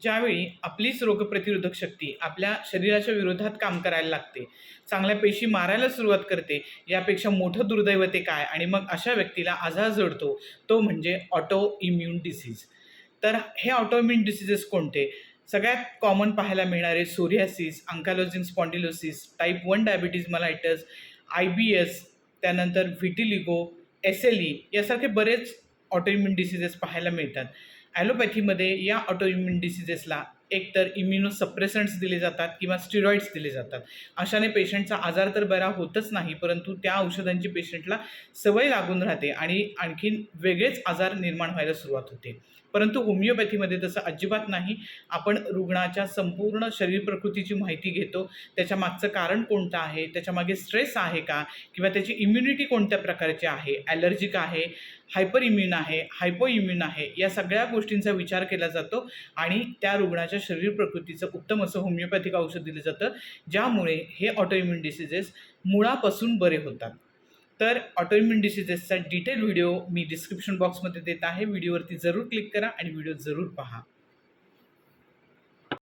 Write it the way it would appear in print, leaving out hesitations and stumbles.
ज्यावेळी आपलीच रोगप्रतिरोधक शक्ती आपल्या शरीराच्या विरोधात काम करायला लागते, चांगल्या पेशी मारायला सुरुवात करते, यापेक्षा मोठं दुर्दैव ते काय? आणि मग अशा व्यक्तीला आजार जडतो, तो म्हणजे ऑटो इम्यून डिसीज. तर हे ऑटो इम्यून डिसीजेस कोणते? सगळ्यात कॉमन पाहायला मिळणारे psoriasis, ankylosing spondylosis, type 1 diabetes mellitus, IBS, त्यानंतर व्हिटिलिगो, SLE यासारखे बरेच ऑटोइम्यून डिसीजेस पाहायला मिळतात. ॲलोपॅथीमध्ये या ऑटोइम्यून डिसीजेसला एकतर इम्युनोसप्रेसंट्स दिले जातात किंवा स्टिरॉइड्स दिले जातात. अशाने पेशंटचा आजार तर बरा होतच नाही, परंतु त्या औषधांची पेशंटला सवय लागून राहते आणि आणखीन वेगळेच आजार निर्माण व्हायला सुरुवात होते. परंतु होमिओपॅथीमध्ये तसं अजिबात नाही. आपण रुग्णाच्या संपूर्ण शरीर प्रकृतीची माहिती घेतो. त्याच्या मागचं कारण कोणतं आहे? त्याच्यामागे स्ट्रेस आहे का? किंवा त्याची इम्युनिटी कोणत्या प्रकारची आहे? ॲलर्जिक आहे, हायपर इम्यून आहे, हायपो इम्यून आहे, या सगळ्या गोष्टींचा विचार केला जातो आणि त्या रुग्णाच्या शरीर प्रकृतीचं उत्तम असं होमिओपॅथिक औषध दिलं जातं, ज्यामुळे हे ऑटोइम्यून डिसीजेस मुळापासून बरे होतात. तर ऑटोइम्यून डिसीजेसचा डिटेल व्हिडिओ मी डिस्क्रिप्शन बॉक्समध्ये देत आहे. व्हिडिओवरती जरूर क्लिक करा आणि व्हिडिओ जरूर पहा.